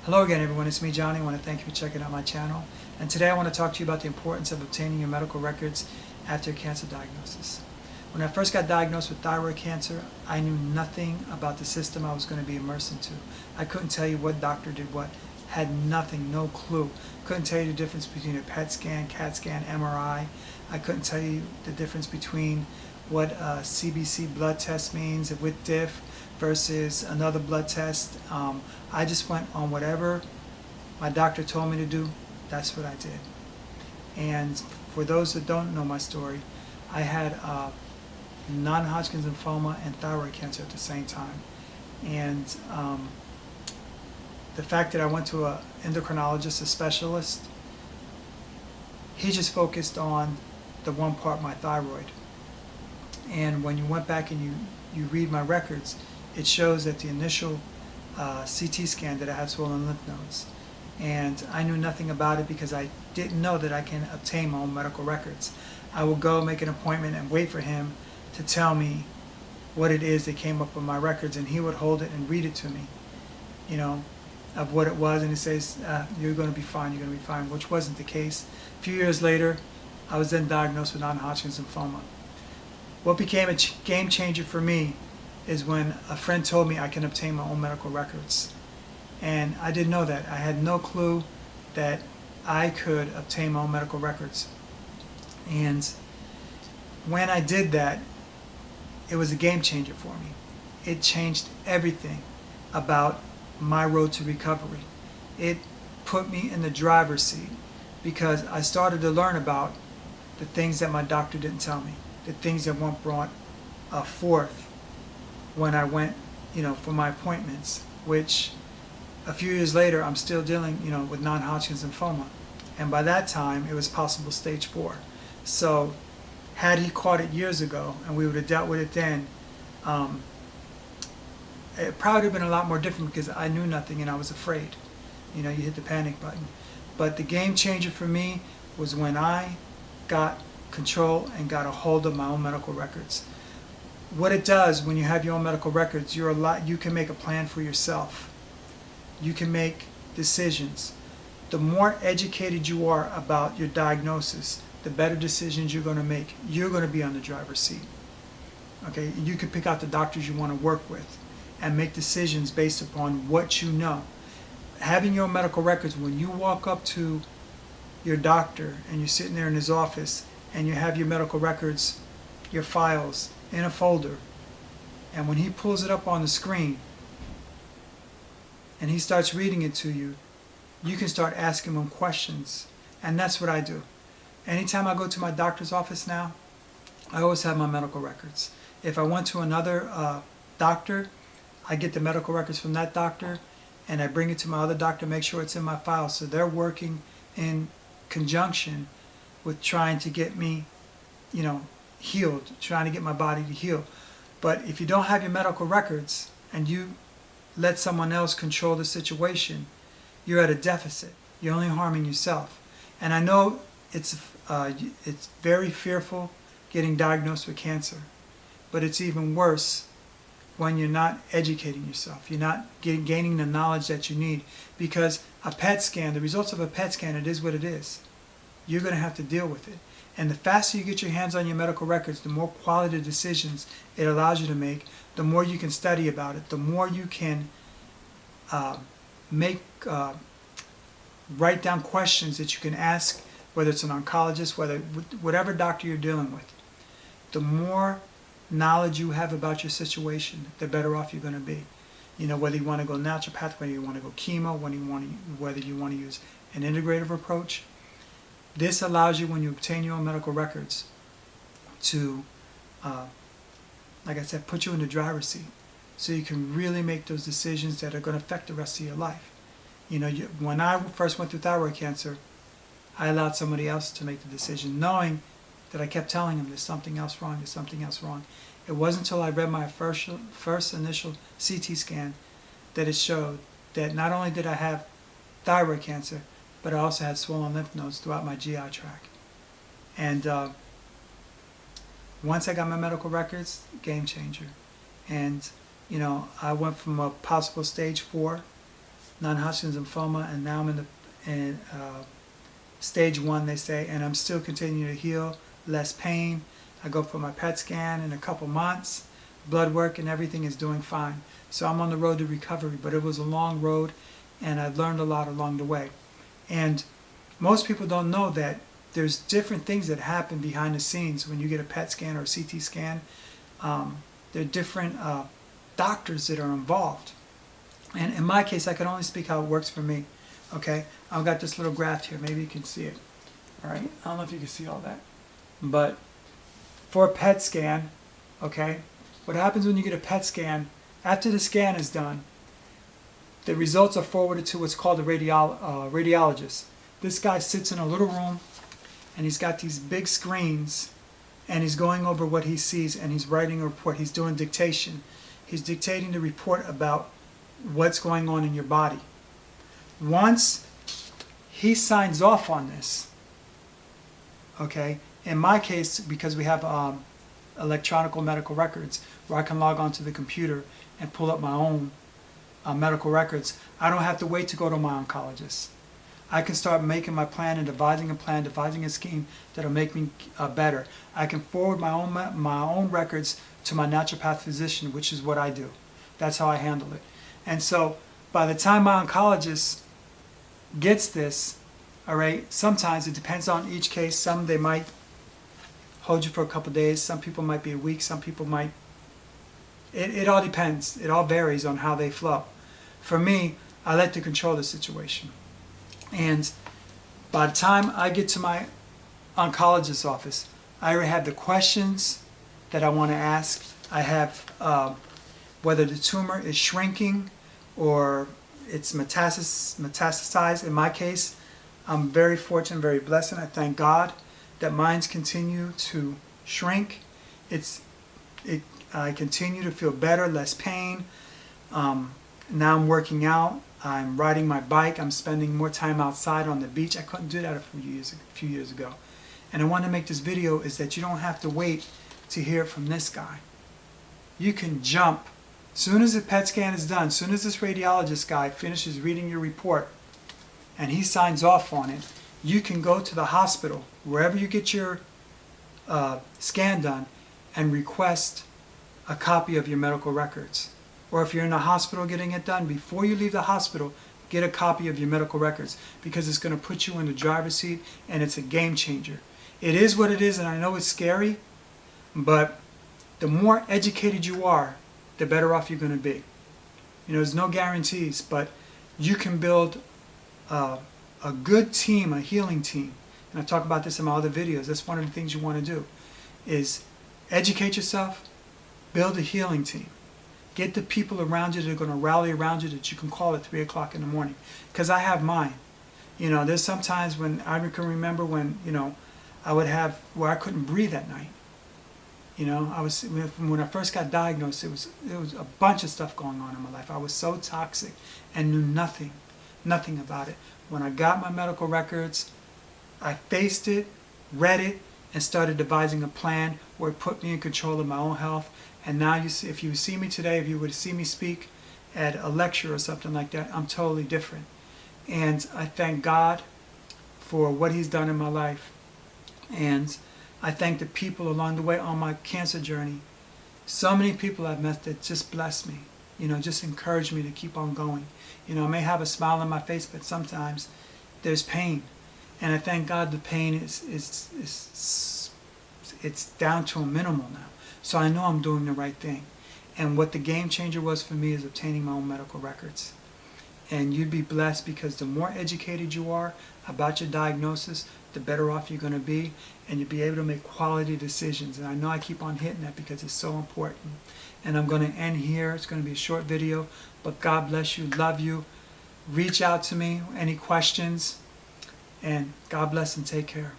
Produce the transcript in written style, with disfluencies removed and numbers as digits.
Hello again everyone, it's me Johnny. I want to thank you for checking out my channel. And today I want to talk to you about the importance of obtaining your medical records after a cancer diagnosis. When I first got diagnosed with thyroid cancer, I knew nothing about the system I was going to be immersed into. I couldn't tell you what doctor did what, had nothing, no clue. Couldn't tell you the difference between a PET scan, CAT scan, MRI. I couldn't tell you the difference between what a CBC blood test means with diff versus another blood test. I just went on whatever my doctor told me to do. That's what I did. And for those that don't know my story, I had non-Hodgkin's lymphoma and thyroid cancer at the same time. And the fact that I went to an endocrinologist, a specialist, he just focused on the one part, my thyroid. And when you went back and you read my records, it shows that the initial CT scan that I had swollen lymph nodes. And I knew nothing about it because I didn't know that I can obtain my own medical records. I would go make an appointment and wait for him to tell me what it is that came up with my records, and he would hold it and read it to me, you know, of what it was, and he says, you're going to be fine, you're going to be fine, which wasn't the case. A few years later, I was then diagnosed with non-Hodgkin's lymphoma. What became a game changer for me is when a friend told me I can obtain my own medical records. And I didn't know that. I had no clue that I could obtain my own medical records. And when I did that, it was a game changer for me. It changed everything about my road to recovery. It put me in the driver's seat because I started to learn about the things that my doctor didn't tell me, the things that weren't brought forth when I went, for my appointments, which a few years later I'm still dealing, with non-Hodgkin's lymphoma. And by that time it was possible stage 4. So had he caught it years ago and we would have dealt with it then, it probably would have been a lot more different because I knew nothing and I was afraid. You hit the panic button. But the game changer for me was when I got control and got a hold of my own medical records. What it does when you have your own medical records, you can make a plan for yourself. You can make decisions. The more educated you are about your diagnosis, the better decisions you're going to make. You're going to be on the driver's seat. Okay, you can pick out the doctors you want to work with and make decisions based upon what you know. Having your own medical records, when you walk up to your doctor and you're sitting there in his office and you have your medical records, your files in a folder, and when he pulls it up on the screen and he starts reading it to you, you can start asking him questions. And that's what I do. Anytime I go to my doctor's office now, I always have my medical records. If I went to another doctor, I get the medical records from that doctor and I bring it to my other doctor, make sure it's in my file. So they're working in conjunction with trying to get me, healed, trying to get my body to heal. But if you don't have your medical records and you let someone else control the situation, you're at a deficit. You're only harming yourself. And I know it's very fearful getting diagnosed with cancer, but it's even worse when you're not educating yourself. You're not gaining the knowledge that you need, because a PET scan, the results of a PET scan, it is what it is. You're going to have to deal with it. And the faster you get your hands on your medical records, the more quality decisions it allows you to make, the more you can study about it, the more you can write down questions that you can ask, whether it's an oncologist, whatever doctor you're dealing with. The more knowledge you have about your situation, the better off you're going to be. Whether you want to go naturopath, whether you want to go chemo, whether you want to use an integrative approach. This allows you, when you obtain your own medical records, to, like I said, put you in the driver's seat, so you can really make those decisions that are going to affect the rest of your life. When I first went through thyroid cancer, I allowed somebody else to make the decision, knowing that I kept telling him there's something else wrong, there's something else wrong. It wasn't until I read my first initial CT scan that it showed that not only did I have thyroid cancer, but I also had swollen lymph nodes throughout my GI tract. And once I got my medical records, game changer. And I went from a possible stage 4 non-Hodgkin's lymphoma, and now I'm in stage 1, they say, and I'm still continuing to heal, less pain. I go for my PET scan in a couple months. Blood work and everything is doing fine. So I'm on the road to recovery, but it was a long road, and I learned a lot along the way. And most people don't know that there's different things that happen behind the scenes when you get a PET scan or a CT scan. There are different doctors that are involved. And in my case, I can only speak how it works for me. Okay, I've got this little graph here. Maybe you can see it. All right, I don't know if you can see all that. But for a PET scan, okay, what happens when you get a PET scan, after the scan is done, the results are forwarded to what's called a radiologist. This guy sits in a little room, and he's got these big screens, and he's going over what he sees, and he's writing a report. He's doing dictation. He's dictating the report about what's going on in your body. Once he signs off on this, okay, in my case, because we have electronic medical records where I can log onto the computer and pull up my own medical records, I don't have to wait to go to my oncologist. I can start making my plan and devising a scheme that'll make me better. I can forward my own records to my naturopath physician, which is what I do. That's how I handle it. And so by the time my oncologist gets this, all right, sometimes it depends on each case. Some they might hold you for a couple of days. Some people might be a week. Some people might. It all depends. It all varies on how they flow. For me, I like to control the situation. And by the time I get to my oncologist's office, I already have the questions that I want to ask. I have whether the tumor is shrinking or it's metastasized. In my case, I'm very fortunate, very blessed, and I thank God that mines continue to shrink. I continue to feel better, less pain. Now I'm working out. I'm riding my bike. I'm spending more time outside on the beach. I couldn't do that a few years ago. And I want to make this video is that you don't have to wait to hear from this guy. You can jump. Soon as the PET scan is done, soon as this radiologist guy finishes reading your report and he signs off on it, you can go to the hospital, wherever you get your scan done, and request a copy of your medical records. Or if you're in the hospital getting it done, before you leave the hospital, get a copy of your medical records, because it's going to put you in the driver's seat, and it's a game changer. It is what it is, and I know it's scary, but the more educated you are, the better off you're going to be. You know, there's no guarantees, but you can build a good team, a healing team. And I talk about this in my other videos. That's one of the things you want to do, is educate yourself, build a healing team. Get the people around you that are going to rally around you that you can call at 3 o'clock in the morning. Because I have mine. You know, there's sometimes when I can remember when, you know, I would have where I couldn't breathe at night. You know, when I first got diagnosed, it was a bunch of stuff going on in my life. I was so toxic and knew nothing about it. When I got my medical records, I faced it, read it, and started devising a plan where it put me in control of my own health. And now you see, if you see me today, if you would see me speak at a lecture or something like that, I'm totally different. And I thank God for what He's done in my life. And I thank the people along the way on my cancer journey. So many people I've met that just bless me, you know, just encourage me to keep on going. You know, I may have a smile on my face, but sometimes there's pain. And I thank God the pain it's down to a minimal now. So I know I'm doing the right thing. And what the game changer was for me is obtaining my own medical records. And you'd be blessed, because the more educated you are about your diagnosis, the better off you're going to be, and you'll be able to make quality decisions. And I know I keep on hitting that because it's so important. And I'm going to end here. It's going to be a short video, but God bless you, love you. Reach out to me, any questions, and God bless and take care.